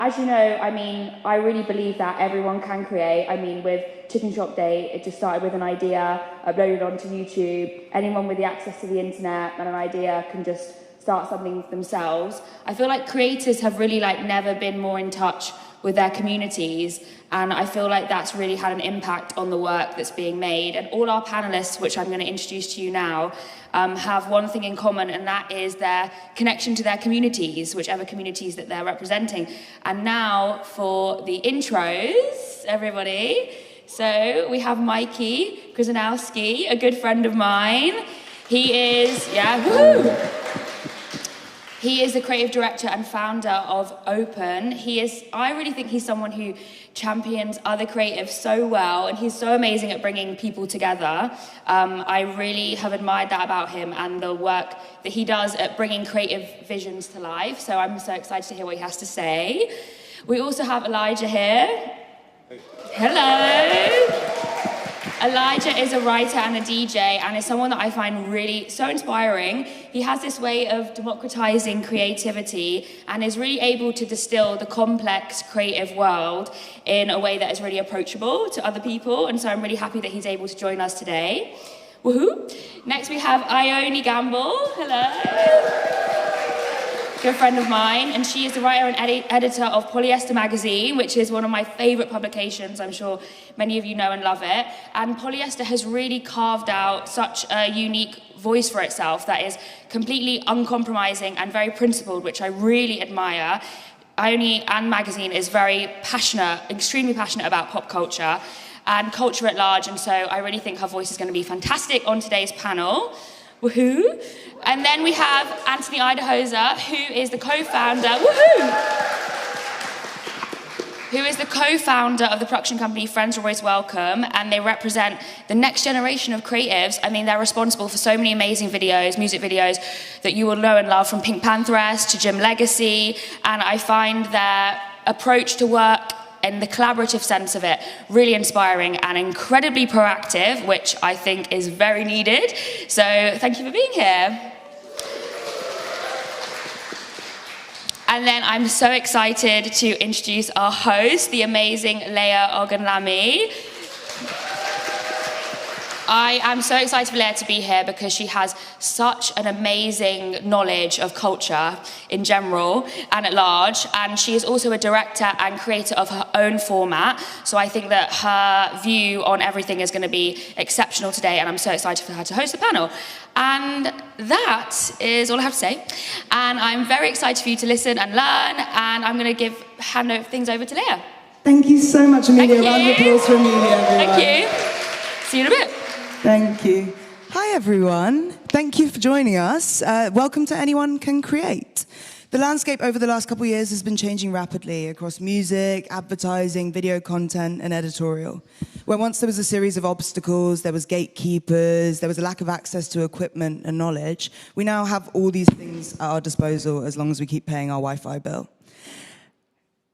As you know, I mean, I really believe that everyone can create. I mean, with Chicken Shop Day, it just started with an idea, uploaded onto YouTube. Anyone with the access to the internet and an idea can just start something themselves. I feel like creators have really never been more in touch with their communities, and I feel like that's really had an impact on the work that's being made. And all our panelists, which I'm going to introduce to you now, have one thing in common, and that is their connection to their communities, whichever communities that they're representing. And now for the intros, everybody. So we have Mikey Krzyzanowski, a good friend of mine. He is, He is the creative director and founder of Open. I really think he's someone who champions other creatives so well, and he's so amazing at bringing people together. I really have admired that about him and the work that he does at bringing creative visions to life. So I'm so excited to hear what he has to say. We also have Elijah here. Hello. Elijah is a writer and a DJ, and is someone that I find really so inspiring. He has this way of democratizing creativity and is really able to distill the complex creative world in a way that is really approachable to other people, and so I'm really happy that he's able to join us today. Woohoo! Next we have Ione Gamble. Hello. Good friend of mine, and she is the writer and editor of Polyester magazine, which is one of my favourite publications. I'm sure many of you know and love it. And Polyester has really carved out such a unique voice for itself that is completely uncompromising and very principled, which I really admire. Ione and magazine is very passionate, extremely passionate about pop culture and culture at large, and so I really think her voice is going to be fantastic on today's panel. Woohoo! And then we have Anthony Idahoser, who is the co-founder, who is the co-founder of the production company Friends Are Always Welcome, and they represent the next generation of creatives. I mean, they're responsible for so many amazing videos, music videos, that you will know and love, from Pink Pantheress to Jim Legacy, and I find their approach to work and the collaborative sense of it really inspiring and incredibly proactive, which I think is very needed. So thank you for being here. And then I'm so excited to introduce our host, the amazing Lea Ogunlami. I am so excited for Lea to be here because she has such an amazing knowledge of culture in general and at large, and she is also a director and creator of her own format, so I think that her view on everything is going to be exceptional today, and I'm so excited for her to host the panel. And that is all I have to say, and I'm very excited for you to listen and learn, and I'm going to hand things over to Lea. Thank you so much, Amelia. Round of applause for Amelia, everyone. Thank you. See you in a bit. Thank you. Hi, everyone. Thank you for joining us. Welcome to Anyone Can Create. The landscape over the last couple of years has been changing rapidly across music, advertising, video content, and editorial. Where once there was a series of obstacles, there was gatekeepers, there was a lack of access to equipment and knowledge, we now have all these things at our disposal as long as we keep paying our Wi-Fi bill.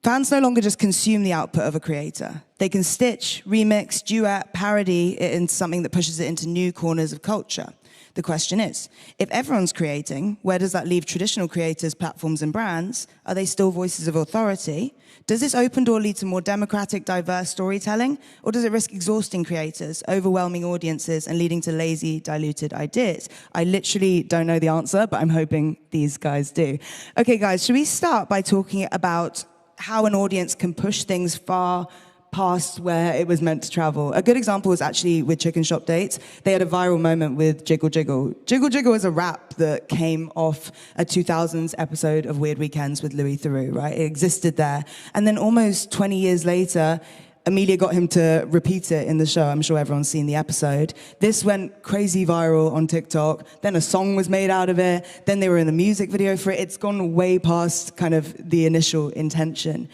Fans no longer just consume the output of a creator. They can stitch, remix, duet, parody it into something that pushes it into new corners of culture. The question is, if everyone's creating, where does that leave traditional creators, platforms, and brands? Are they still voices of authority? Does this open door lead to more democratic, diverse storytelling? Or does it risk exhausting creators, overwhelming audiences, and leading to lazy, diluted ideas? I literally don't know the answer, but I'm hoping these guys do. Okay, guys, should we start by talking about how an audience can push things far past where it was meant to travel? A good example was actually with Chicken Shop Dates. They had a viral moment with Jiggle Jiggle. Jiggle Jiggle is a rap that came off a 2000s episode of Weird Weekends with Louis Theroux, right? It existed there. And then almost 20 years later, Amelia got him to repeat it in the show. I'm sure everyone's seen the episode. This went crazy viral on TikTok. Then a song was made out of it. Then they were in the music video for it. It's gone way past kind of the initial intention.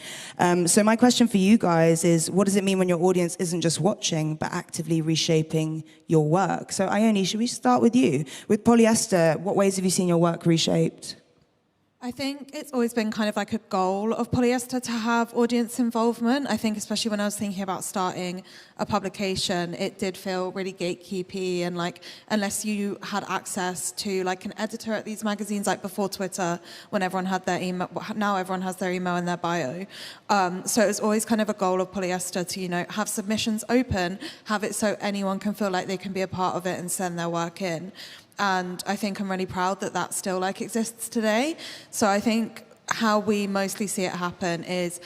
So my question for you guys is, what does it mean when your audience isn't just watching, but actively reshaping your work? So Ione, should we start with you? With Polyester, what ways have you seen your work reshaped? I think it's always been kind of like a goal of Polyester to have audience involvement. I think especially when I was thinking about starting a publication, it did feel really gatekeepy, and like unless you had access to like an editor at these magazines, like before Twitter, when everyone had their email, now everyone has their email in their bio. So it was always kind of a goal of Polyester to, you know, have submissions open, have it so anyone can feel like they can be a part of it and send their work in. And I think I'm really proud that that still like exists today. So I think how we mostly see it happen is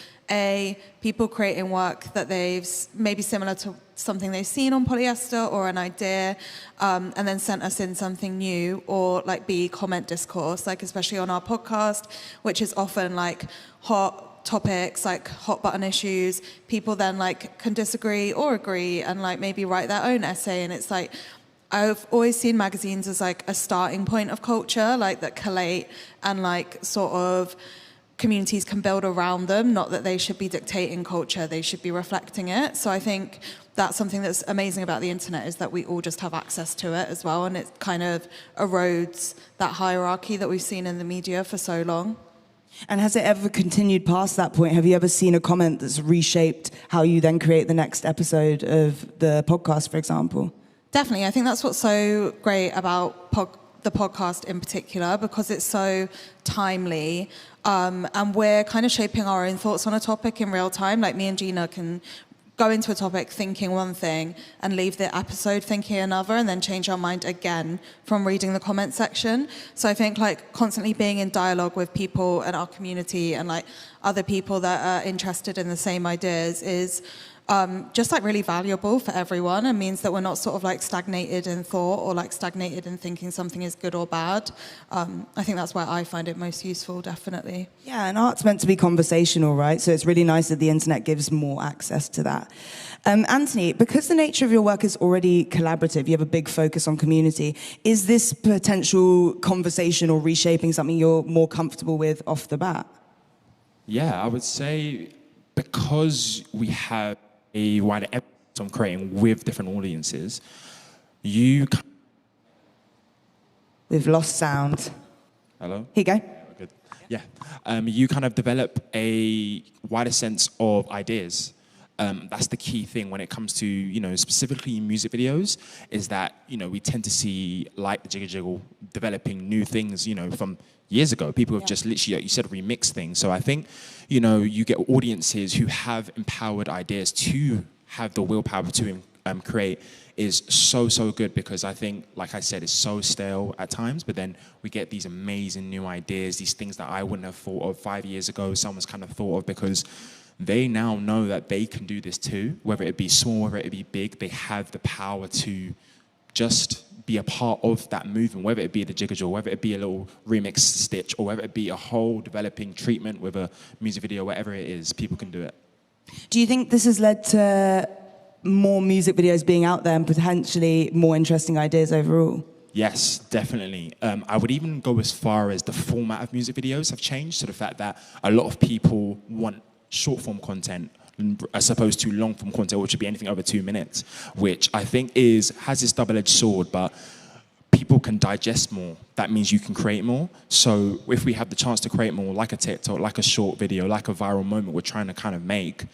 people creating work that they've maybe similar to something they've seen on Polyester or an idea, and then sent us in something new, or like B, comment discourse, like especially on our podcast, which is often like hot topics, like hot button issues. People then like can disagree or agree and like maybe write their own essay, and it's like, I've always seen magazines as like a starting point of culture, like that collate and like sort of communities can build around them, not that they should be dictating culture, they should be reflecting it. So I think that's something that's amazing about the internet, is that we all just have access to it as well, and it kind of erodes that hierarchy that we've seen in the media for so long. And has it ever continued past that point? Have you ever seen a comment that's reshaped how you then create the next episode of the podcast, for example? Definitely. I think that's what's so great about the podcast in particular, because it's so timely, and we're kind of shaping our own thoughts on a topic in real time. Like me and Gina can go into a topic thinking one thing and leave the episode thinking another, and then change our mind again from reading the comment section. So I think like constantly being in dialogue with people in our community and like other people that are interested in the same ideas is just like really valuable for everyone, and means that we're not sort of like stagnated in thought or like stagnated in thinking something is good or bad. I think that's why I find it most useful, definitely. Yeah, and art's meant to be conversational, right? So it's really nice that the internet gives more access to that. Anthony, because the nature of your work is already collaborative, you have a big focus on community, is this potential conversation or reshaping something you're more comfortable with off the bat? Yeah, I would say because we have a wider emphasis on creating with different audiences, We've lost sound. Hello? Here you go. Good. Yeah. You kind of develop a wider sense of ideas. That's the key thing when it comes to, you know, specifically music videos, is that, you know, we tend to see, like the Jiggle Jiggle, developing new things, you know, from years ago. People have just literally, like you said, remixed things. So I think, you know, you get audiences who have empowered ideas to have the willpower to create is so good, because I think, like I said, it's so stale at times, but then we get these amazing new ideas, these things that I wouldn't have thought of 5 years ago, someone's kind of thought of, because they now know that they can do this too, whether it be small, whether it be big. They have the power to just be a part of that movement, whether it be the Jiggle Jiggle, whether it be a little remix stitch, or whether it be a whole developing treatment with a music video, whatever it is, people can do it. Do you think this has led to more music videos being out there and potentially more interesting ideas overall? Yes, definitely. I would even go as far as the format of music videos have changed, to the fact that a lot of people want short-form content as opposed to long-form content, which would be anything over 2 minutes, which I think has this double-edged sword, but people can digest more. That means you can create more. So if we have the chance to create more, like a TikTok, like a short video, like a viral moment we're trying to kind of make,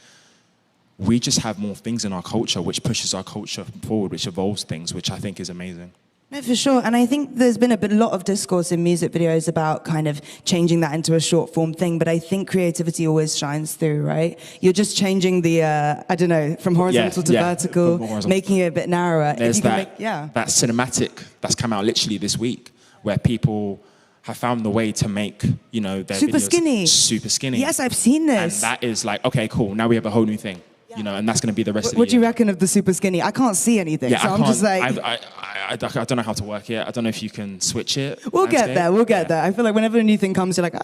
we just have more things in our culture, which pushes our culture forward, which evolves things, which I think is amazing. No, for sure. And I think there's been a lot of discourse in music videos about kind of changing that into a short form thing. But I think creativity always shines through, right? You're just changing the, I don't know, from horizontal to vertical, making it a bit narrower. There's that cinematic that's come out literally this week, where people have found the way to make, you know, their videos super skinny. Yes, I've seen this. And that is like, okay, cool. Now we have a whole new thing. You know, and that's going to be the rest of the year. What do you reckon of the super skinny? I can't see anything, so I'm just like... I don't know how to work it. I don't know if you can switch it. We'll get there. I feel like whenever a new thing comes, you're like,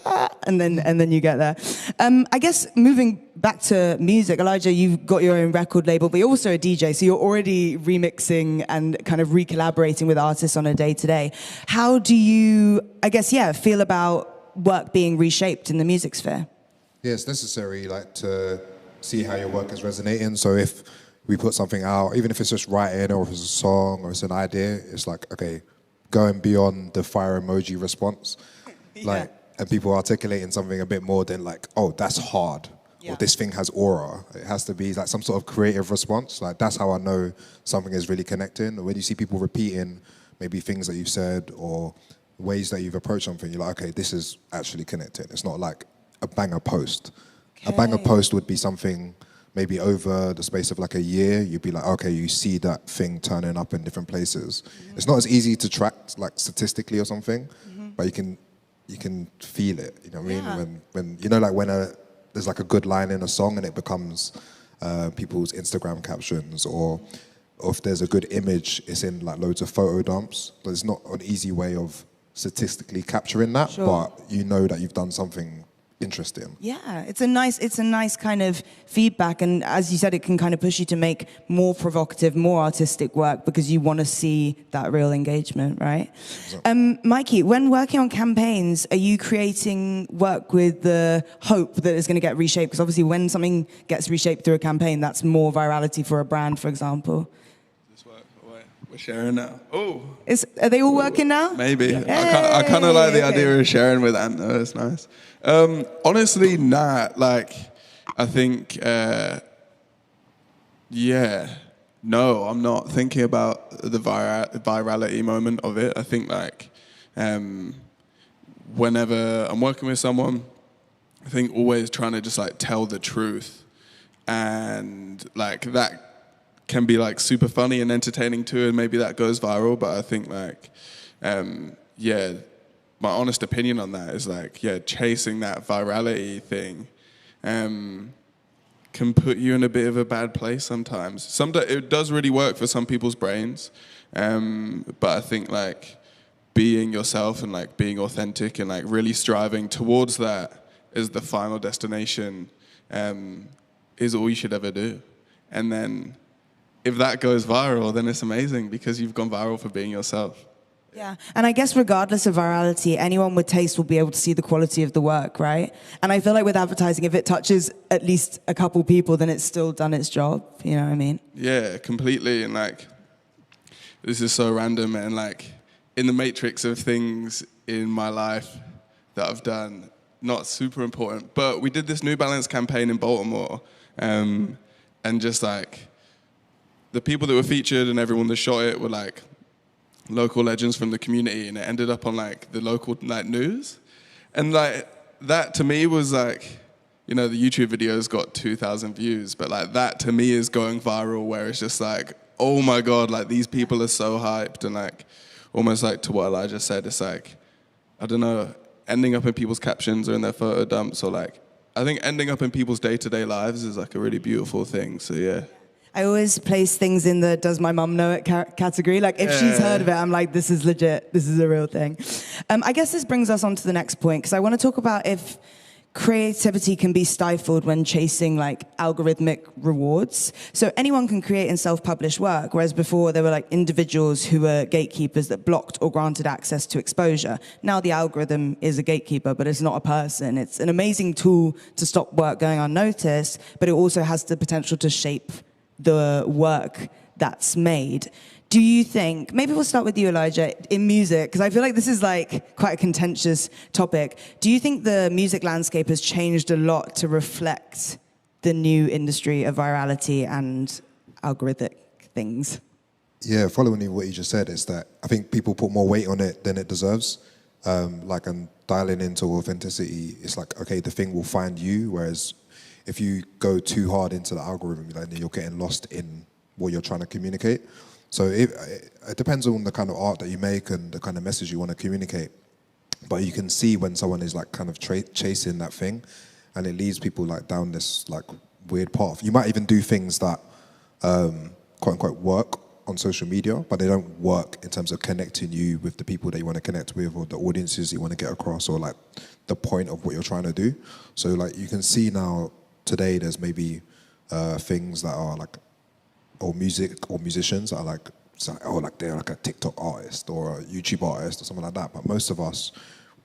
and then you get there. I guess moving back to music, Elijah, you've got your own record label, but you're also a DJ, so you're already remixing and kind of re-collaborating with artists on a day-to-day. How do you, I guess, feel about work being reshaped in the music sphere? Yeah, it's necessary, like, to see how your work is resonating. So if we put something out, even if it's just writing or if it's a song or it's an idea, it's like, okay, going beyond the fire emoji response. Like, and people articulating something a bit more than like, oh, that's hard, or this thing has aura. It has to be like some sort of creative response. Like that's how I know something is really connecting. Or when you see people repeating maybe things that you've said or ways that you've approached something, you're like, okay, this is actually connected. It's not like a banger post. Okay. A banger post would be something maybe over the space of like a year, you'd be like, okay, you see that thing turning up in different places. It's not as easy to track like statistically or something, but you can feel it. You know what I mean? When you know, like when there's like a good line in a song and it becomes people's Instagram captions, or if there's a good image, it's in like loads of photo dumps. There's not an easy way of statistically capturing that, but you know that you've done something interesting. Yeah, it's a nice kind of feedback, and as you said, it can kind of push you to make more provocative, more artistic work because you want to see that real engagement, right? Exactly. Mikey, when working on campaigns, are you creating work with the hope that it's going to get reshaped? Because obviously when something gets reshaped through a campaign, that's more virality for a brand, for example. We're sharing now. Oh. Are they all working now? Maybe. Yeah. I kind of like the idea of sharing with Ant, though. It's nice. Honestly, nah. Like, I think, no, I'm not thinking about the virality moment of it. I think, like, whenever I'm working with someone, I think always trying to just, like, tell the truth. And, like, that can be like super funny and entertaining too, and maybe that goes viral, but I think like, my honest opinion on that is like, chasing that virality thing can put you in a bit of a bad place sometimes. It does really work for some people's brains, but I think like being yourself and like being authentic and like really striving towards that as the final destination is all you should ever do. And then if that goes viral, then it's amazing because you've gone viral for being yourself. Yeah, and I guess regardless of virality, anyone with taste will be able to see the quality of the work, right? And I feel like with advertising, if it touches at least a couple people, then it's still done its job, you know what I mean? Yeah, completely, and like, this is so random, and like, in the matrix of things in my life that I've done, not super important, but we did this New Balance campaign in Baltimore, and just like, the people that were featured and everyone that shot it were like local legends from the community, and it ended up on like the local like news. And like that to me was like, you know, the YouTube video's got 2,000 views, but like that to me is going viral, where it's just like, oh my God, like these people are so hyped. And like, almost like to what Elijah said, it's like, I don't know, ending up in people's captions or in their photo dumps, or like, I think ending up in people's day-to-day lives is like a really beautiful thing, so yeah. I always place things in the does my mum know it category. Like if she's heard of it, I'm like, this is legit. This is a real thing. I guess this brings us on to the next point, because I want to talk about if creativity can be stifled when chasing like algorithmic rewards. So anyone can create and self-publish work, whereas before there were like individuals who were gatekeepers that blocked or granted access to exposure. Now the algorithm is a gatekeeper, but it's not a person. It's an amazing tool to stop work going unnoticed, but it also has the potential to shape the work that's made. Do you think, maybe we'll start with you, Elijah, in music, because I feel like this is like quite a contentious topic. Do you think the music landscape has changed a lot to reflect the new industry of virality and algorithmic things? Yeah, following what you just said is that I think people put more weight on it than it deserves. Like, and dialing into authenticity, it's like, okay, the thing will find you, whereas if you go too hard into the algorithm, then you're getting lost in what you're trying to communicate. So it depends on the kind of art that you make and the kind of message you want to communicate. But you can see when someone is like kind of chasing that thing, and it leads people like down this like weird path. You might even do things that quote unquote work on social media, but they don't work in terms of connecting you with the people that you want to connect with, or the audiences you want to get across, or like the point of what you're trying to do. So like you can see now today there's maybe things that are like, or music or musicians that are like, like they're like a TikTok artist or a YouTube artist or something like that. But most of us,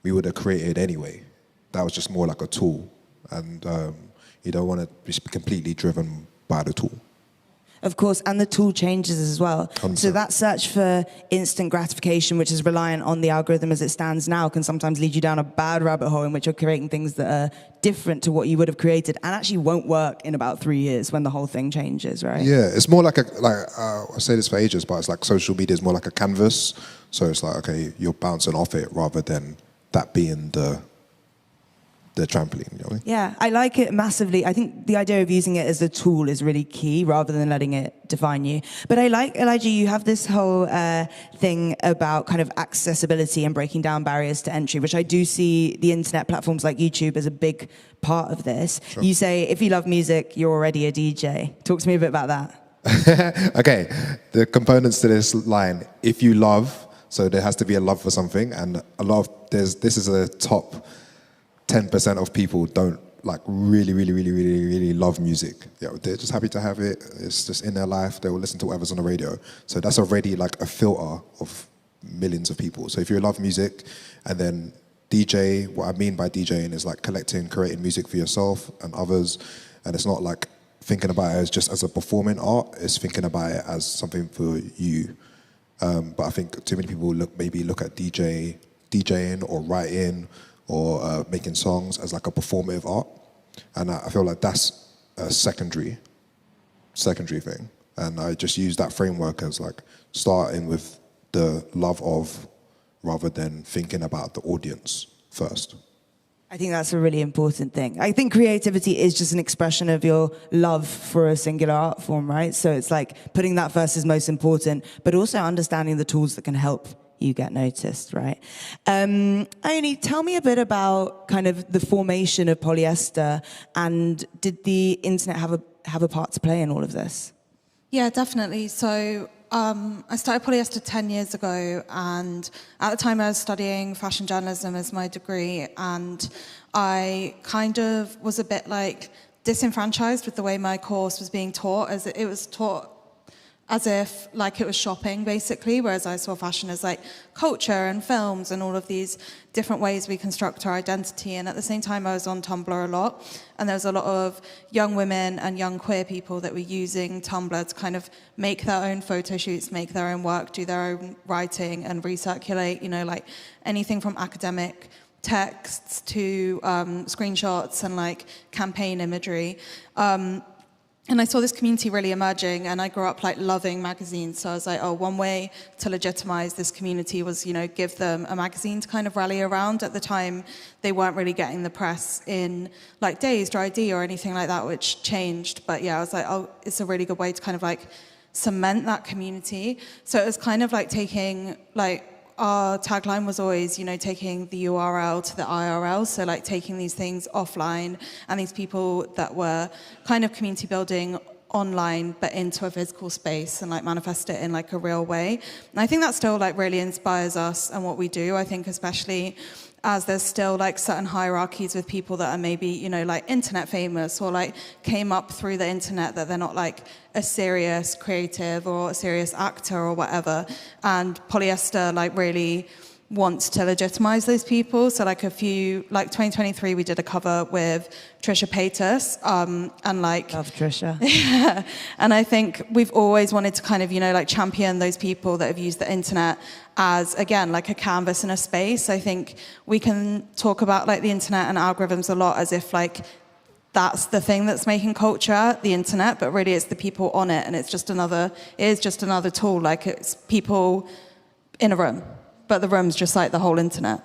we would have created anyway. That was just more like a tool, and you don't want to be completely driven by the tool. Of course, and the tool changes as well. 100%. So that search for instant gratification, which is reliant on the algorithm as it stands now, can sometimes lead you down a bad rabbit hole in which you're creating things that are different to what you would have created and actually won't work in about 3 years when the whole thing changes, right? Yeah, it's more like I say this for ages, but it's like social media is more like a canvas. So it's like, okay, you're bouncing off it rather than that being the trampoline, you know what I mean? Yeah, I like it massively. I think the idea of using it as a tool is really key rather than letting it define you. But I like, Elijah, you have this whole thing about kind of accessibility and breaking down barriers to entry, which I do see the internet platforms like YouTube as a big part of this. Sure. You say, if you love music, you're already a DJ. Talk to me a bit about that. Okay, the components to this line, if you love, so there has to be a love for something, and this is a top 10% of people don't like really love music. Yeah, they're just happy to have it. It's just in their life. They will listen to whatever's on the radio. So that's already like a filter of millions of people. So if you love music, and then DJ, what I mean by DJing is like creating music for yourself and others. And it's not like thinking about it as just as a performing art. It's thinking about it as something for you. But I think too many people look at DJing or writing or making songs as like a performative art. And I feel like that's a secondary thing. And I just use that framework as like starting with the love of rather than thinking about the audience first. I think that's a really important thing. I think creativity is just an expression of your love for a singular art form, right? So it's like putting that first is most important, but also understanding the tools that can help you get noticed, right? Ione, tell me a bit about kind of the formation of Polyester, and did the internet have a part to play in all of this? Yeah, definitely. So I started Polyester 10 years ago, and at the time I was studying fashion journalism as my degree, and I kind of was a bit like disenfranchised with the way my course was being taught, as it was taught as if like it was shopping basically, whereas I saw fashion as like culture and films and all of these different ways we construct our identity. And at the same time I was on Tumblr a lot, and there was a lot of young women and young queer people that were using Tumblr to kind of make their own photo shoots, make their own work, do their own writing and recirculate, you know, like anything from academic texts to screenshots and like campaign imagery. And I saw this community really emerging, and I grew up like loving magazines. So I was like, oh, one way to legitimize this community was, you know, give them a magazine to kind of rally around. At the time, they weren't really getting the press in like Dazed or ID or anything like that, which changed. But yeah, I was like, oh, it's a really good way to kind of like cement that community. So it was kind of like taking like, our tagline was always, you know, taking the URL to the IRL, so like taking these things offline and these people that were kind of community building online but into a physical space and like manifest it in like a real way. And I think that still like really inspires us and what we do. I think especially as there's still like certain hierarchies with people that are maybe, you know, like internet famous or like came up through the internet, that they're not like a serious creative or a serious actor or whatever. And Polyester like really wants to legitimize those people. So like 2023 we did a cover with Trisha Paytas, and like love Trisha. Yeah. And I think we've always wanted to kind of, you know, like champion those people that have used the internet as, again, like a canvas and a space. I think we can talk about like the internet and algorithms a lot as if like that's the thing that's making culture, the internet, but really it's the people on it, and it is just another tool. Like it's people in a room, but the room's just like the whole internet.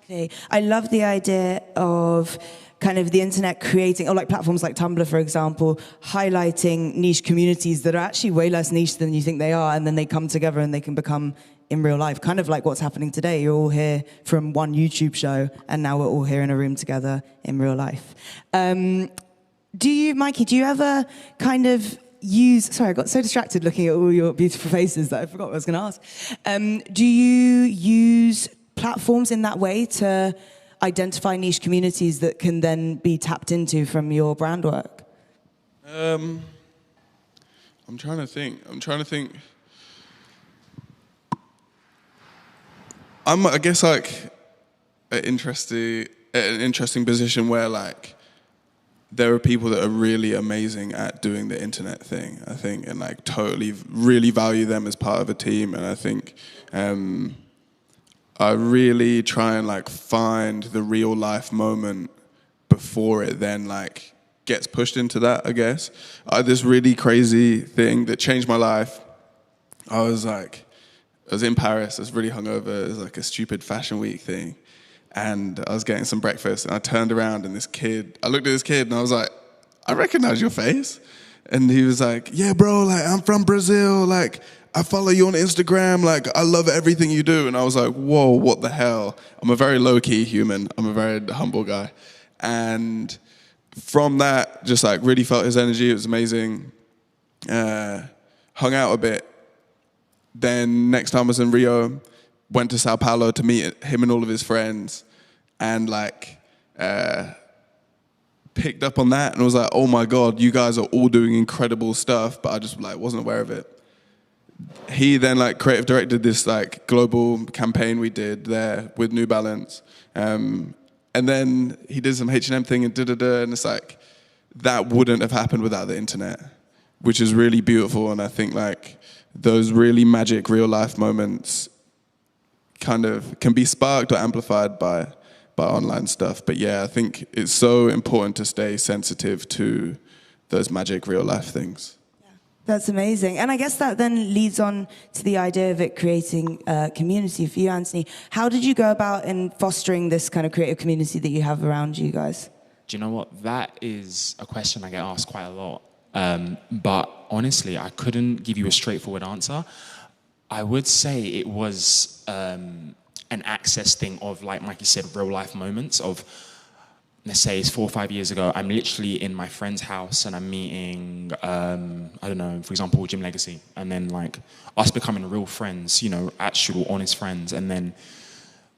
Exactly. I love the idea of kind of the internet creating, or like platforms like Tumblr, for example, highlighting niche communities that are actually way less niche than you think they are, and then they come together and they can become in real life, kind of like what's happening today. You're all here from one YouTube show, and now we're all here in a room together in real life. Mikey, do you ever kind of sorry, I got so distracted looking at all your beautiful faces that I forgot what I was going to ask. Do you use platforms in that way to identify niche communities that can then be tapped into from your brand work? I'm trying to think. I'm, I guess, like an interesting position where like there are people that are really amazing at doing the internet thing, I think, and like totally really value them as part of a team. And I think I really try and like find the real life moment before it then like gets pushed into that, I guess. I had this really crazy thing that changed my life. I was in Paris, I was really hungover, it was like a stupid fashion week thing. And I was getting some breakfast, and I turned around, and I looked at this kid, and I was like, I recognize your face. And he was like, yeah, bro, like, I'm from Brazil, like, I follow you on Instagram, like, I love everything you do. And I was like, whoa, what the hell? I'm a very low-key human. I'm a very humble guy. And from that, just like really felt his energy. It was amazing. Hung out a bit. Then next time I was in Rio, went to Sao Paulo to meet him and all of his friends, and like picked up on that and was like, oh my God, you guys are all doing incredible stuff, but I just like wasn't aware of it. He then like creative directed this like global campaign we did there with New Balance. And then he did some H&M thing and and it's like, that wouldn't have happened without the internet, which is really beautiful. And I think like those really magic real life moments kind of can be sparked or amplified by online stuff. But yeah, I think it's so important to stay sensitive to those magic real life things. That's amazing. And I guess that then leads on to the idea of it creating a community for you, Anthony. How did you go about in fostering this kind of creative community that you have around you guys? Do you know what? That is a question I get asked quite a lot. But honestly, I couldn't give you a straightforward answer. I would say it was an access thing of, like Mikey said, real life moments of, let's say it's 4 or 5 years ago, I'm literally in my friend's house and I'm meeting, I don't know, for example, Jim Legacy. And then like us becoming real friends, you know, actual honest friends. And then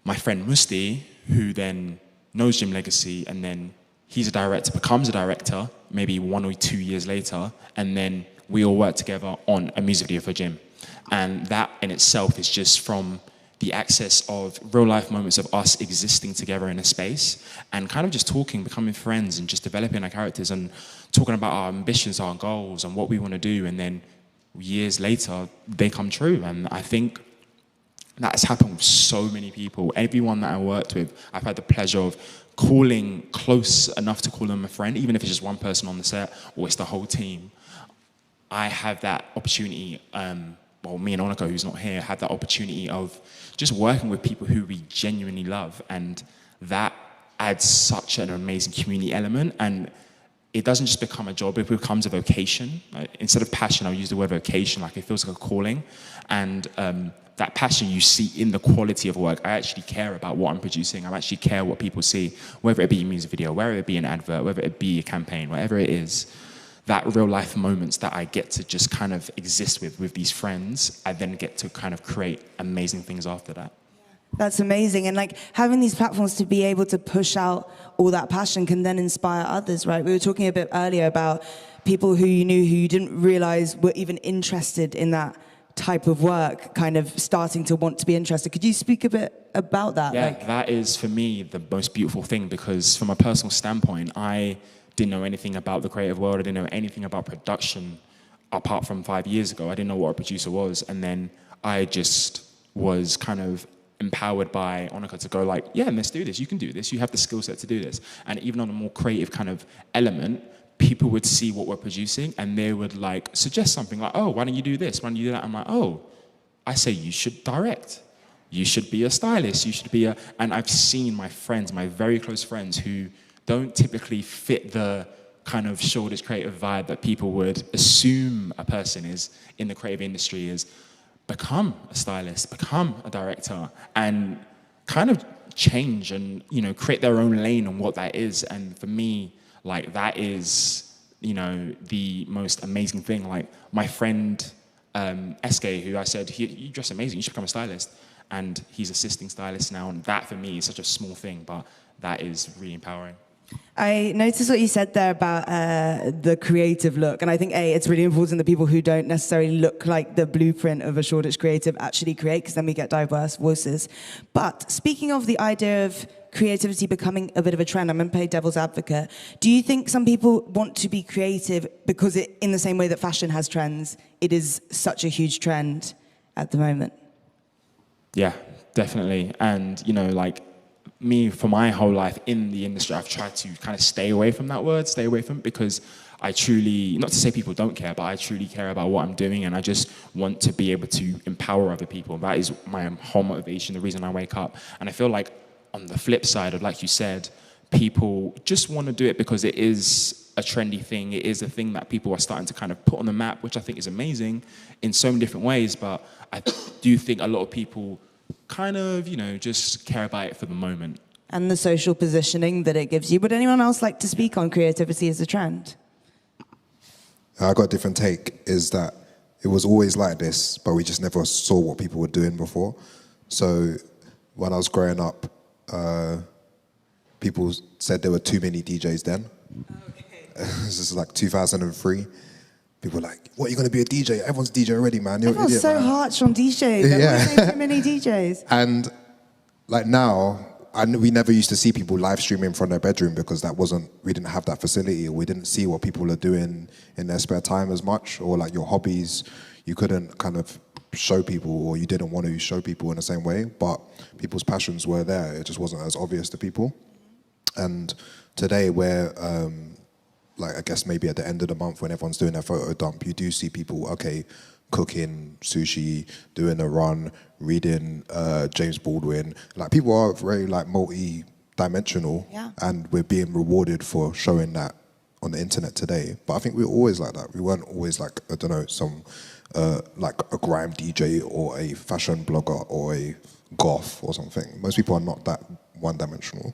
my friend Musti, who then knows Jim Legacy, and then he's a director, becomes a director, maybe 1 or 2 years later. And then we all work together on a music video for Jim. And that in itself is just from the access of real life moments of us existing together in a space and kind of just talking, becoming friends and just developing our characters and talking about our ambitions, our goals and what we want to do. And then years later, they come true. And I think that has happened with so many people. Everyone that I worked with, I've had the pleasure of calling close enough to call them a friend, even if it's just one person on the set or it's the whole team. I have that opportunity, well, me and Onika, who's not here, had that opportunity of just working with people who we genuinely love. And that adds such an amazing community element. And it doesn't just become a job, it becomes a vocation. Instead of passion, I'll use the word vocation, like it feels like a calling. And that passion you see in the quality of work. I actually care about what I'm producing. I actually care what people see, whether it be a music video, whether it be an advert, whether it be a campaign, whatever it is. That real life moments that I get to just kind of exist with these friends, I then get to kind of create amazing things after that. That's amazing. And like having these platforms to be able to push out all that passion can then inspire others, right? We were talking a bit earlier about people who you knew who you didn't realize were even interested in that type of work, kind of starting to want to be interested. Could you speak a bit about that? Yeah, that is for me the most beautiful thing, because from a personal standpoint, I didn't know anything about the creative world. I didn't know anything about production apart from 5 years ago. I didn't know what a producer was. And then I just was kind of empowered by Onika to go like, yeah, let's do this. You can do this. You have the skill set to do this. And even on a more creative kind of element, people would see what we're producing and they would like suggest something like, oh, why don't you do this? Why don't you do that? I'm like, oh, I say you should direct. You should be a stylist. You should be a... And I've seen my friends, my very close friends who don't typically fit the kind of shoulders creative vibe that people would assume a person is in the creative industry is become a stylist, become a director, and kind of change and, you know, create their own lane on what that is. And for me, like, that is, you know, the most amazing thing. Like, my friend SK, who I said, you dress amazing, you should become a stylist. And he's assisting stylist now, and that for me is such a small thing, but that is really empowering. I noticed what you said there about the creative look, and I think it's really important that people who don't necessarily look like the blueprint of a Shoreditch creative actually create, because then we get diverse voices. But speaking of the idea of creativity becoming a bit of a trend, I'm going to play devil's advocate. Do you think some people want to be creative because in the same way that fashion has trends, it is such a huge trend at the moment? Yeah, definitely. And, like me, for my whole life in the industry, I've tried to kind of stay away from that word, because I truly, not to say people don't care, but I truly care about what I'm doing, and I just want to be able to empower other people. That is my whole motivation, the reason I wake up. And I feel like on the flip side of, like you said, people just want to do it because it is a trendy thing. It is a thing that people are starting to kind of put on the map, which I think is amazing in so many different ways. But I do think a lot of people kind of, just care about it for the moment. And the social positioning that it gives you. Would anyone else like to speak on creativity as a trend? I got a different take, is that it was always like this, but we just never saw what people were doing before. So when I was growing up, people said there were too many DJs then. Okay. This is like 2003. People were like, what, you're going to be a DJ? Everyone's a DJ already, man. You're Everyone's an idiot, so man. harsh on DJs. Everyone's saying too many DJs. And like now, we never used to see people live streaming from their bedroom because we didn't have that facility, or we didn't see what people are doing in their spare time as much, or like your hobbies, you couldn't kind of show people, or you didn't want to show people in the same way, but people's passions were there. It just wasn't as obvious to people. And today, where like I guess maybe at the end of the month when everyone's doing their photo dump, you do see people, cooking sushi, doing a run, reading James Baldwin. Like people are very like multi-dimensional, and we're being rewarded for showing that on the internet today. But I think we were always like that. We weren't always like, I don't know, some like a grime DJ or a fashion blogger or a goth or something. Most people are not that one-dimensional.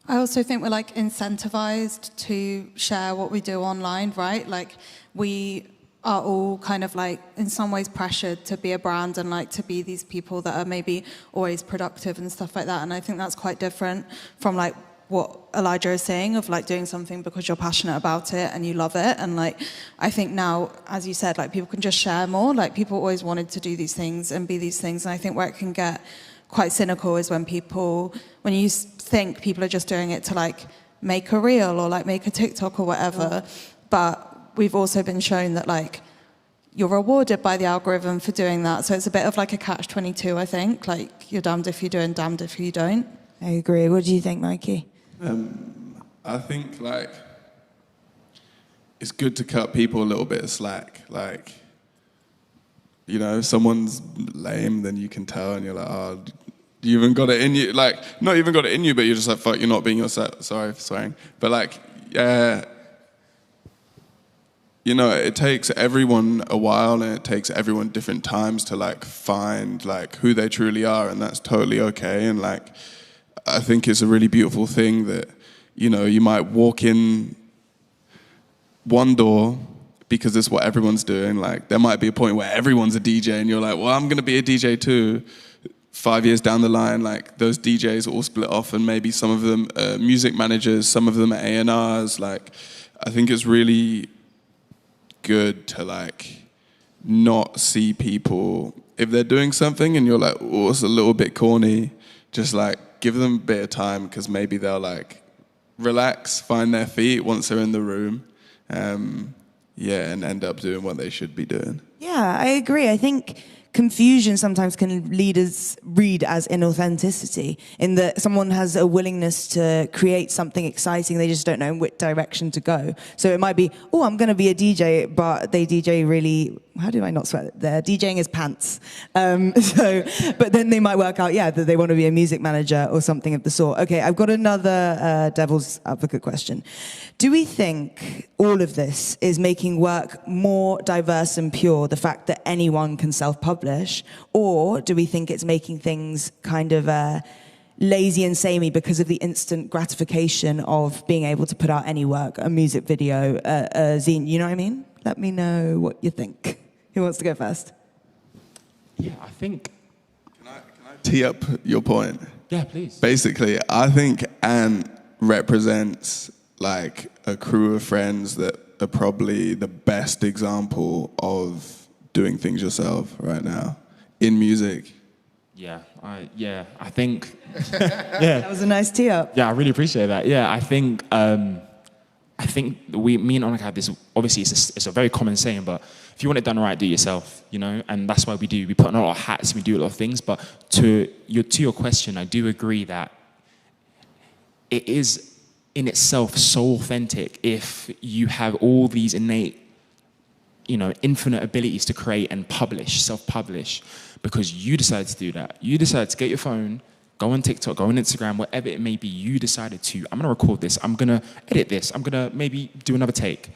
I also think we're like incentivized to share what we do online, right? Like we are all kind of like in some ways pressured to be a brand and like to be these people that are maybe always productive and stuff like that. And I think that's quite different from like what Elijah is saying of like doing something because you're passionate about it and you love it. And like I think now, as you said, like people can just share more. Like people always wanted to do these things and be these things. And I think where it can get quite cynical is when you think people are just doing it to like make a reel or like make a TikTok or whatever. But we've also been shown that like you're rewarded by the algorithm for doing that. So it's a bit of like a catch-22, I think. Like you're damned if you do and damned if you don't. I agree. What do you think, Mikey? I think like it's good to cut people a little bit of slack. Like, if someone's lame, then you can tell, and you're like, oh, you even got it in you. Like, not even got it in you, but you're just like, fuck, you're not being yourself. Sorry for swearing. But like, it takes everyone a while, and it takes everyone different times to like find like who they truly are, and that's totally okay. And like, I think it's a really beautiful thing that, you might walk in one door because it's what everyone's doing. Like, there might be a point where everyone's a DJ and you're like, well, I'm going to be a DJ too. 5 years down the line, like, those DJs all split off, and maybe some of them are music managers, some of them are A&Rs. Like, I think it's really good to, like, not see people, if they're doing something and you're like, oh, it's a little bit corny, just, like, give them a bit of time, because maybe they'll, like, relax, find their feet once they're in the room. And end up doing what they should be doing. Yeah, I agree. I think confusion sometimes can read as inauthenticity, in that someone has a willingness to create something exciting, they just don't know in which direction to go. So it might be, oh, I'm going to be a DJ, but they DJ really, how do I not sweat it? They're DJing his pants. But then they might work out, that they want to be a music manager or something of the sort. Okay, I've got another devil's advocate question. Do we think all of this is making work more diverse and pure, the fact that anyone can self-publish, or do we think it's making things kind of lazy and samey because of the instant gratification of being able to put out any work, a music video, a zine, you know what I mean? Let me know what you think. Who wants to go first? Yeah, I think... Can I tee up your point? Yeah, please. Basically, I think, and represents like a crew of friends that are probably the best example of doing things yourself right now in music. Yeah, I think. That was a nice tee up. Yeah, I really appreciate that. Yeah, I think me and Onik had this. Obviously, it's a very common saying, but if you want it done right, do it yourself. You know, and that's why we put on a lot of hats, we do a lot of things. But to your question, I do agree that it is in itself so authentic if you have all these innate, infinite abilities to create and publish, self-publish, because you decided to do that. You decided to get your phone, go on TikTok, go on Instagram, whatever it may be, you decided to, I'm gonna record this, I'm gonna edit this, I'm gonna maybe do another take,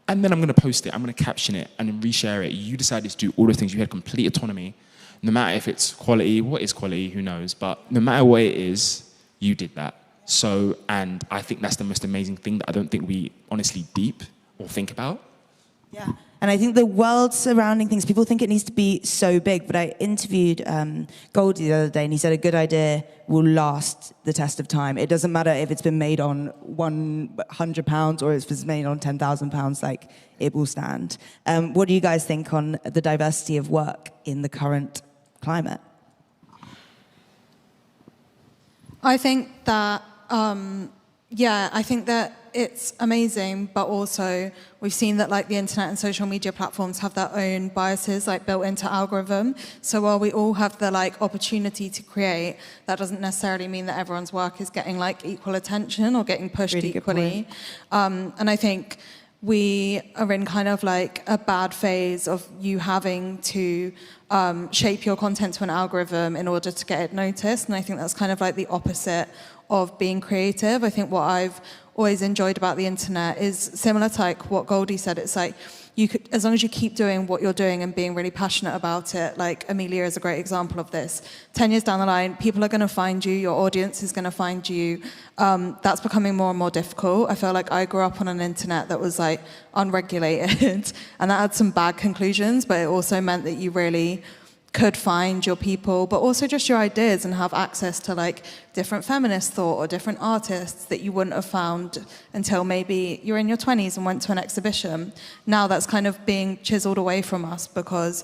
and then I'm gonna post it, I'm gonna caption it, and then reshare it. You decided to do all those things. You had complete autonomy. No matter if it's quality, what is quality, who knows, but no matter what it is, you did that. So, and I think that's the most amazing thing that I don't think we honestly deep or think about. Yeah, and I think the world surrounding things, people think it needs to be so big, but I interviewed Goldie the other day, and he said a good idea will last the test of time. It doesn't matter if it's been made on £100 or if it's made on £10,000, like, it will stand. What do you guys think on the diversity of work in the current climate? I think that, I think that it's amazing, but also we've seen that like the internet and social media platforms have their own biases like built into algorithm. So while we all have the like opportunity to create, that doesn't necessarily mean that everyone's work is getting like equal attention or getting pushed Really equally. And I think we are in kind of like a bad phase of you having to shape your content to an algorithm in order to get it noticed. And I think that's kind of like the opposite of being creative. I think what I've always enjoyed about the internet is similar to like what Goldie said. It's like you could, as long as you keep doing what you're doing and being really passionate about it, like Amelia is a great example of this. 10 years down the line, people are going to find you, your audience is going to find you. That's becoming more and more difficult. I feel like I grew up on an internet that was like unregulated and that had some bad conclusions, but it also meant that you really could find your people, but also just your ideas and have access to like different feminist thought or different artists that you wouldn't have found until maybe you're in your 20s and went to an exhibition. Now that's kind of being chiseled away from us because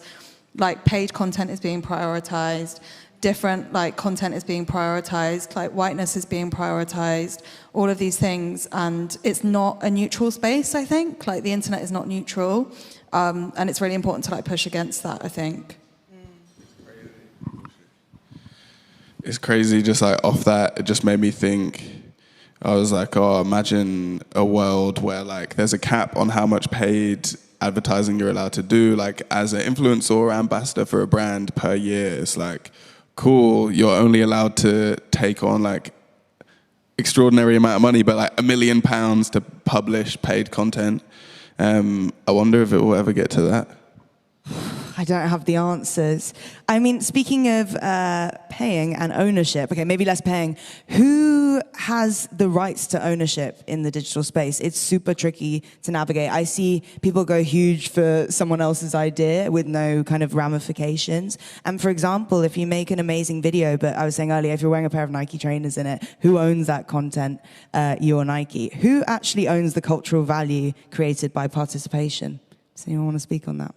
like paid content is being prioritized, different like content is being prioritized, like whiteness is being prioritized, all of these things, and it's not a neutral space, I think. Like the internet is not neutral, and it's really important to like push against that, I think. It's crazy, just like off that, it just made me think, I was like, oh, imagine a world where like there's a cap on how much paid advertising you're allowed to do, like as an influencer or ambassador for a brand per year. It's like, cool, you're only allowed to take on like extraordinary amount of money, but like £1 million to publish paid content. I wonder if it will ever get to that. I don't have the answers. I mean, speaking of paying and ownership, okay, maybe less paying, who has the rights to ownership in the digital space? It's super tricky to navigate. I see people go huge for someone else's idea with no kind of ramifications. And for example, if you make an amazing video, but I was saying earlier, if you're wearing a pair of Nike trainers in it, who owns that content, you or Nike? Who actually owns the cultural value created by participation? Does anyone want to speak on that?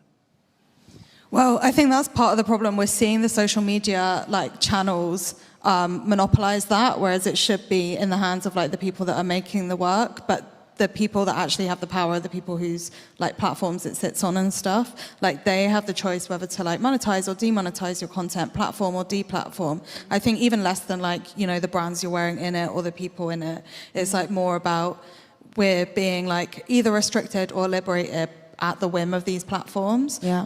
Well, I think that's part of the problem. We're seeing the social media like channels monopolize that, whereas it should be in the hands of like the people that are making the work, but the people that actually have the power, the people whose like platforms it sits on and stuff, like they have the choice whether to like monetize or demonetize your content, platform or deplatform. I think even less than like, you know, the brands you're wearing in it or the people in it. It's like more about we're being like either restricted or liberated at the whim of these platforms. Yeah.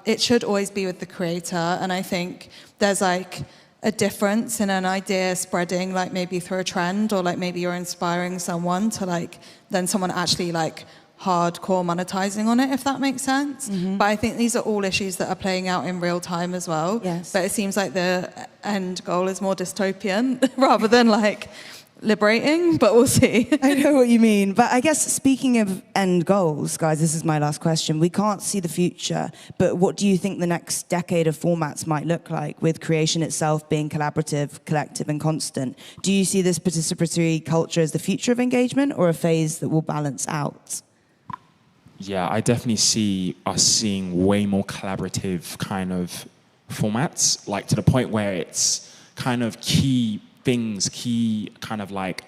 It should always be with the creator, and I think there's like a difference in an idea spreading like maybe through a trend, or like maybe you're inspiring someone to like then someone actually like hardcore monetizing on it, if that makes sense. Mm-hmm. But I think these are all issues that are playing out in real time as well. Yes. But it seems like the end goal is more dystopian rather than like liberating, but we'll see. I know what you mean. But I guess speaking of end goals, guys, this is my last question. We can't see the future, but what do you think the next decade of formats might look like, with creation itself being collaborative, collective, and constant? Do you see this participatory culture as the future of engagement, or a phase that will balance out? Yeah, I definitely see us seeing way more collaborative kind of formats, like to the point where it's kind of key kind of like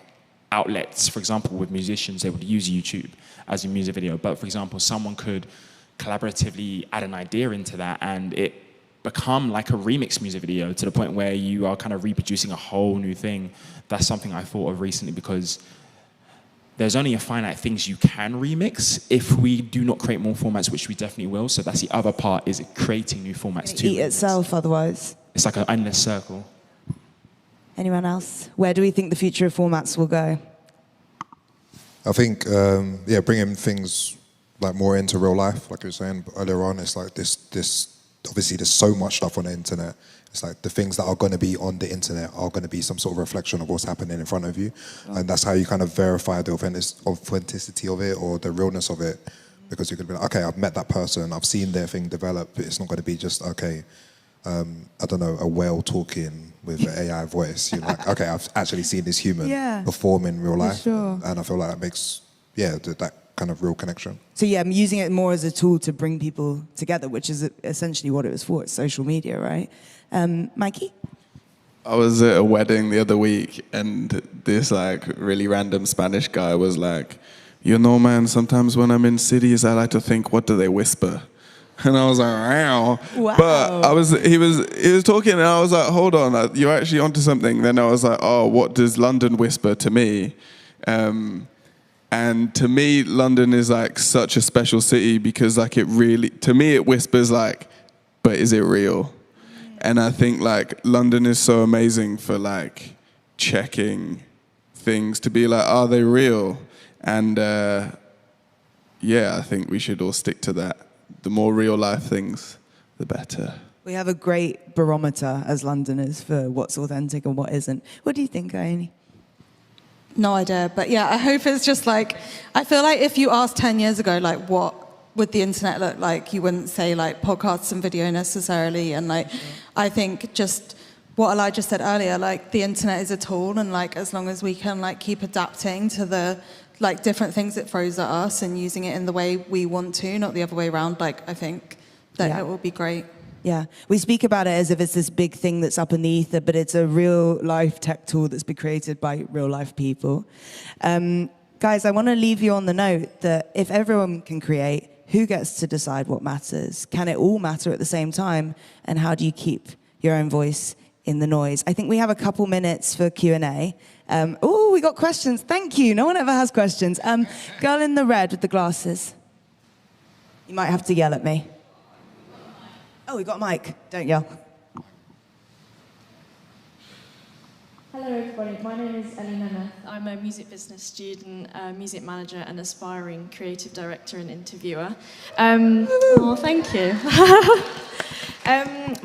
outlets. For example, with musicians, they would use YouTube as a music video. But for example, someone could collaboratively add an idea into that and it become like a remix music video, to the point where you are kind of reproducing a whole new thing. That's something I thought of recently, because there's only a finite things you can remix if we do not create more formats, which we definitely will. So that's the other part, is creating new formats to eat itself otherwise. It's like an endless circle. Anyone else? Where do we think the future of formats will go? I think, bringing things like more into real life, like you were saying earlier on. It's like this. Obviously, there's so much stuff on the internet. It's like the things that are going to be on the internet are going to be some sort of reflection of what's happening in front of you, and that's how you kind of verify the authenticity of it or the realness of it. Because you could be like, okay, I've met that person, I've seen their thing develop. It's not going to be just I don't know, a whale talking with an AI voice. You're like, okay, I've actually seen this human perform in real life. Sure. And I feel like that makes, that kind of real connection. So I'm using it more as a tool to bring people together, which is essentially what it was for. It's social media, right? Mikey? I was at a wedding the other week, and this like really random Spanish guy was like, you know, man, sometimes when I'm in cities, I like to think, what do they whisper? And I was like, wow. But he was talking, and I was like, hold on, you're actually onto something. Then I was like, oh, what does London whisper to me? And to me, London is like such a special city, because like to me it whispers like, but is it real? And I think like London is so amazing for like checking things, to be like, are they real? And I think we should all stick to that. The more real life things, the better. We have a great barometer as Londoners for what's authentic and what isn't. What do you think, Ione? No idea, but I hope it's just like, I feel like if you asked 10 years ago, like, what would the internet look like, you wouldn't say like podcasts and video necessarily. And like, I think just what Elijah said earlier, like the internet is a tool, and like as long as we can like keep adapting to the like different things it throws at us and using it in the way we want to, not the other way around, like I think that it will be great. Yeah, we speak about it as if it's this big thing that's up in the ether, but it's a real life tech tool that's been created by real life people. Guys, I want to leave you on the note that if everyone can create, who gets to decide what matters? Can it all matter at the same time? And how do you keep your own voice in the noise? I think we have a couple minutes for Q&A. We got questions. Thank you. No one ever has questions. Girl in the red with the glasses. You might have to yell at me. Oh, we got a mic. Don't yell. Hello everybody, my name is Ellie Nemeth. I'm a music business student, music manager and aspiring creative director and interviewer. Thank you.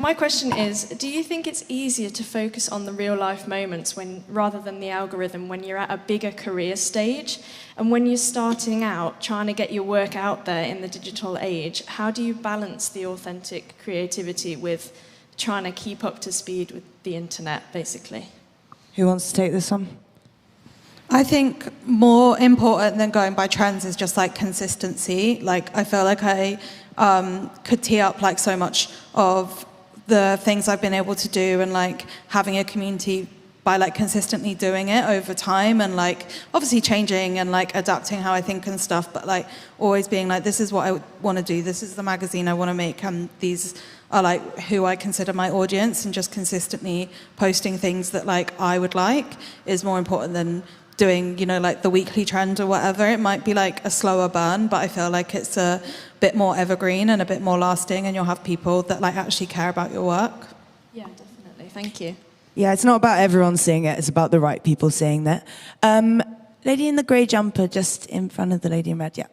My question is, do you think it's easier to focus on the real life moments rather than the algorithm when you're at a bigger career stage? And when you're starting out, trying to get your work out there in the digital age, how do you balance the authentic creativity with trying to keep up to speed with the internet, basically? Who wants to take this one? I think more important than going by trends is just like consistency. Like I feel like I could tee up like so much of the things I've been able to do, and like having a community by like consistently doing it over time, and like obviously changing and like adapting how I think and stuff, but like always being like, this is what I want to do, this is the magazine I want to make, and these are like who I consider my audience, and just consistently posting things that like I would like is more important than doing, you know, like the weekly trend or whatever. It might be like a slower burn, but I feel like it's a bit more evergreen and a bit more lasting, and you'll have people that like actually care about your work. Yeah, definitely. Thank you. Yeah, it's not about everyone seeing it, it's about the right people seeing that. Lady in the grey jumper just in front of the lady in red, yeah.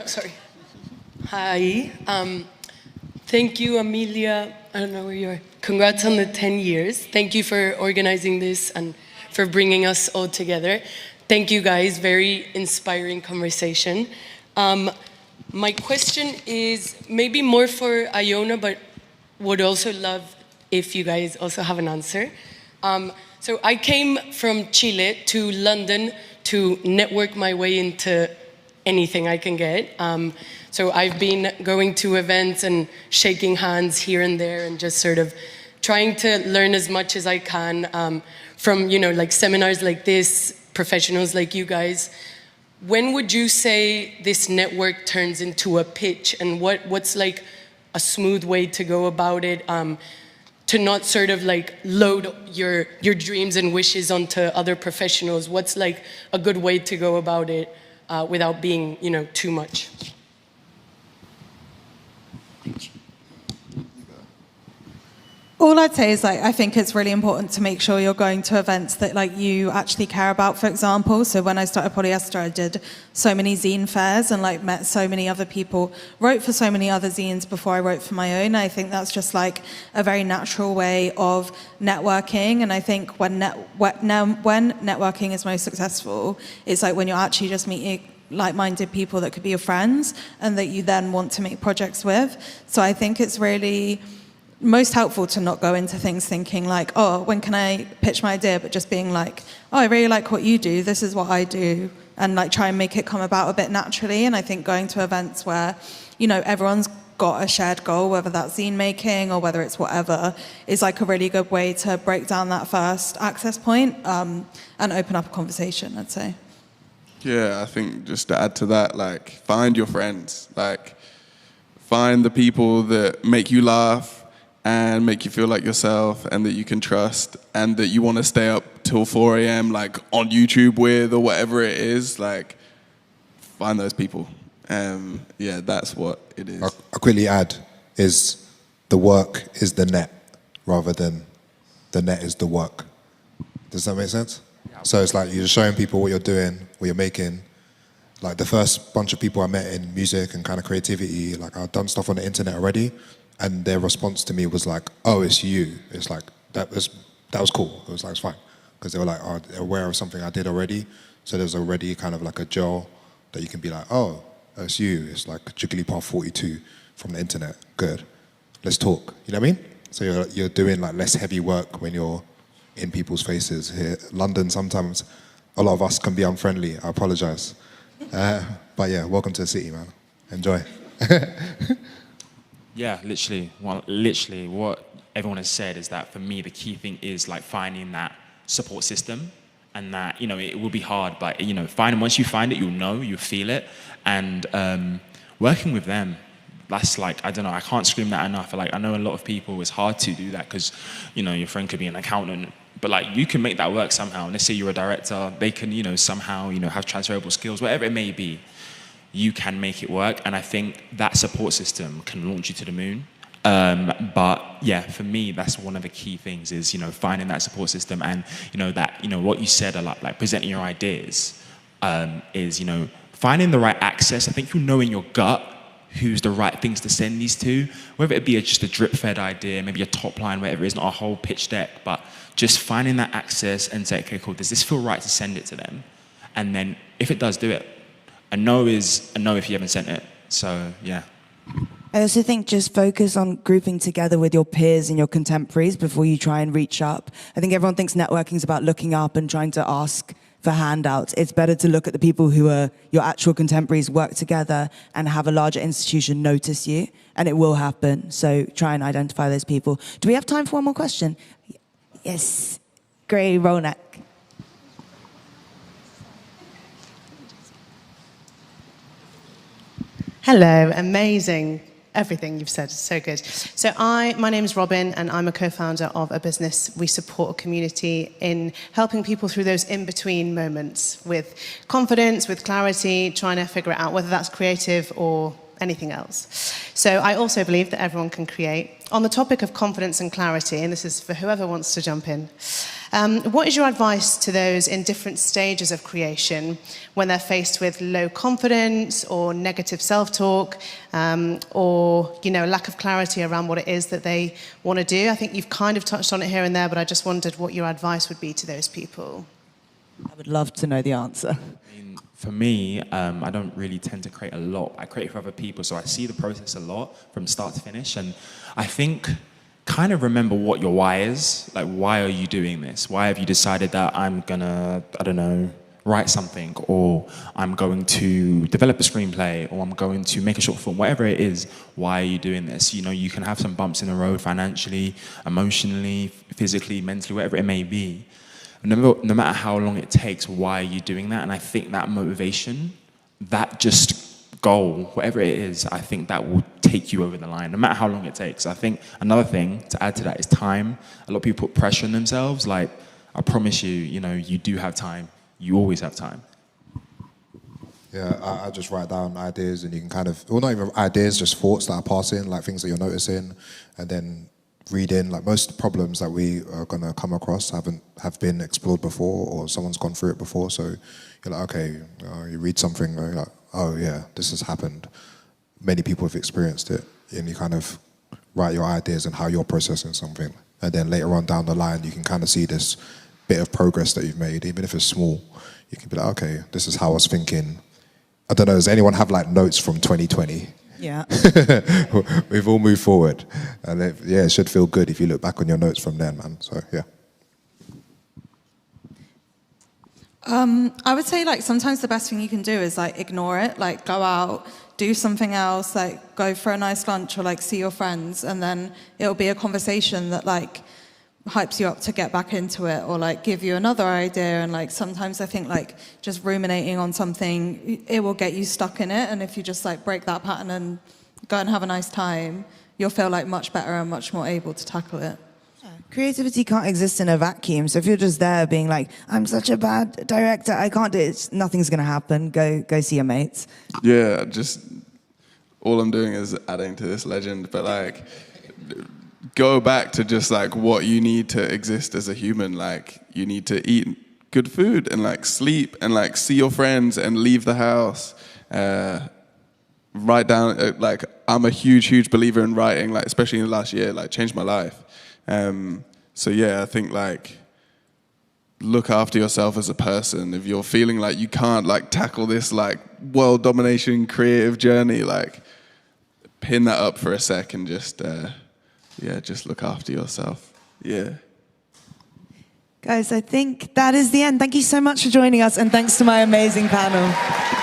Sorry. Hi. Thank you, Amelia. I don't know where you are. Congrats on the 10 years. Thank you for organizing this and for bringing us all together. Thank you guys, very inspiring conversation. My question is maybe more for Ione, but would also love if you guys also have an answer. So I came from Chile to London to network my way into anything I can get. So I've been going to events and shaking hands here and there and just sort of trying to learn as much as I can from, like seminars like this, professionals like you guys. When would you say this network turns into a pitch, and what's like a smooth way to go about it, to not sort of like load your dreams and wishes onto other professionals? What's like a good way to go about it without being, too much? All I'd say is, I think it's really important to make sure you're going to events that, you actually care about, for example. So when I started Polyester, I did so many zine fairs and, met so many other people, wrote for so many other zines before I wrote for my own. I think that's just, a very natural way of networking. And I think when networking is most successful, it's, when you're actually just meeting like-minded people that could be your friends and that you then want to make projects with. So I think it's really most helpful to not go into things thinking when can I pitch my idea, but just being I really like what you do, this is what I do, and try and make it come about a bit naturally. And I think going to events where, everyone's got a shared goal, whether that's zine making or whether it's whatever, is a really good way to break down that first access point and open up a conversation, I'd say. Yeah, I think just to add to that, find your friends, find the people that make you laugh and make you feel like yourself and that you can trust and that you want to stay up till 4 a.m. On YouTube with or whatever it is. Find those people. Yeah, that's what it is. I'll quickly add is the work is the net rather than the net is the work. Does that make sense? So it's you're showing people what you're doing, what you're making. The first bunch of people I met in music and kind of creativity, I've done stuff on the internet already. And their response to me was oh, it's you. It's that was cool. It was it's fine. Because they were they're aware of something I did already. So there's already kind of a gel that you can be oh, it's you. It's Jigglypuff 42 from the internet. Good. Let's talk. You know what I mean? So you're doing less heavy work when you're in people's faces. Here, London, sometimes a lot of us can be unfriendly. I apologize. But yeah, welcome to the city, man. Enjoy. Yeah, literally what everyone has said is that for me, the key thing is finding that support system, and that, it will be hard, but, once you find it, you'll feel it, and working with them, that's I don't know, I can't scream that enough. I know a lot of people, it's hard to do that because, your friend could be an accountant, but you can make that work somehow. And let's say you're a director, they can, somehow, have transferable skills, whatever it may be. You can make it work, and I think that support system can launch you to the moon. But yeah, for me, that's one of the key things is, finding that support system, and, that, what you said a lot, presenting your ideas, is, finding the right access. I think you know in your gut who's the right things to send these to, whether it be just a drip-fed idea, maybe a top line, whatever it is, not a whole pitch deck, but just finding that access and say, okay, cool, does this feel right to send it to them? And then if it does, do it. A no is a no if you haven't sent it. So, yeah. I also think just focus on grouping together with your peers and your contemporaries before you try and reach up. I think everyone thinks networking is about looking up and trying to ask for handouts. It's better to look at the people who are your actual contemporaries, work together, and have a larger institution notice you, and it will happen. So try and identify those people. Do we have time for one more question? Yes. Grey Ronak. Hello, amazing. Everything you've said is so good. So my name is Robin, and I'm a co-founder of a business. We support a community in helping people through those in-between moments with confidence, with clarity, trying to figure it out, whether that's creative or anything else. So I also believe that everyone can create. On the topic of confidence and clarity, and this is for whoever wants to jump in, what is your advice to those in different stages of creation when they're faced with low confidence or negative self-talk, or lack of clarity around what it is that they want to do? I think you've kind of touched on it here and there, but I just wondered what your advice would be to those people. I would love to know the answer. For me, I don't really tend to create a lot. I create for other people, so I see the process a lot from start to finish. And I think kind of remember what your why is. Like, why are you doing this? Why have you decided that I'm gonna, I don't know, write something, or I'm going to develop a screenplay, or I'm going to make a short film, whatever it is, why are you doing this? You can have some bumps in the road financially, emotionally, physically, mentally, whatever it may be. No matter how long it takes, why are you doing that? And I think that motivation, that just goal, whatever it is, I think that will take you over the line, no matter how long it takes. I think another thing to add to that is time. A lot of people put pressure on themselves. Like, I promise you, you do have time. You always have time. Yeah, I just write down ideas, and you can kind of, well, not even ideas, just thoughts that are passing, like things that you're noticing, and then reading. Like, most problems that we are going to come across have been explored before, or someone's gone through it before. So you're like, okay, you read something, and you're like, oh yeah, this has happened. Many people have experienced it, and you kind of write your ideas and how you're processing something. And then later on down the line, you can kind of see this bit of progress that you've made, even if it's small. You can be like, okay, this is how I was thinking. I don't know, does anyone have like notes from 2020? Yeah. We've all moved forward. And it should feel good if you look back on your notes from then, man. So, yeah. I would say, like, sometimes the best thing you can do is, like, ignore it. Like, go out, do something else, like, go for a nice lunch, or, like, see your friends. And then it'll be a conversation that, like, hypes you up to get back into it, or, like, give you another idea. And, like, sometimes I think, like, just ruminating on something, it will get you stuck in it. And if you just, like, break that pattern and go and have a nice time, you'll feel, like, much better and much more able to tackle it. Creativity can't exist in a vacuum. So if you're just there being like, I'm such a bad director, I can't do it, nothing's going to happen. Go see your mates. Yeah, just all I'm doing is adding to this legend, but like, go back to just like what you need to exist as a human. Like, you need to eat good food and like sleep and like see your friends and leave the house. Write down, like, I'm a huge believer in writing, like, especially in the last year, like, changed my life. So yeah, I think like, look after yourself as a person. If you're feeling like you can't like tackle this like world domination creative journey, like, pin that up for a sec and just just look after yourself. Yeah. Guys, I think that is the end. Thank you so much for joining us, and thanks to my amazing panel.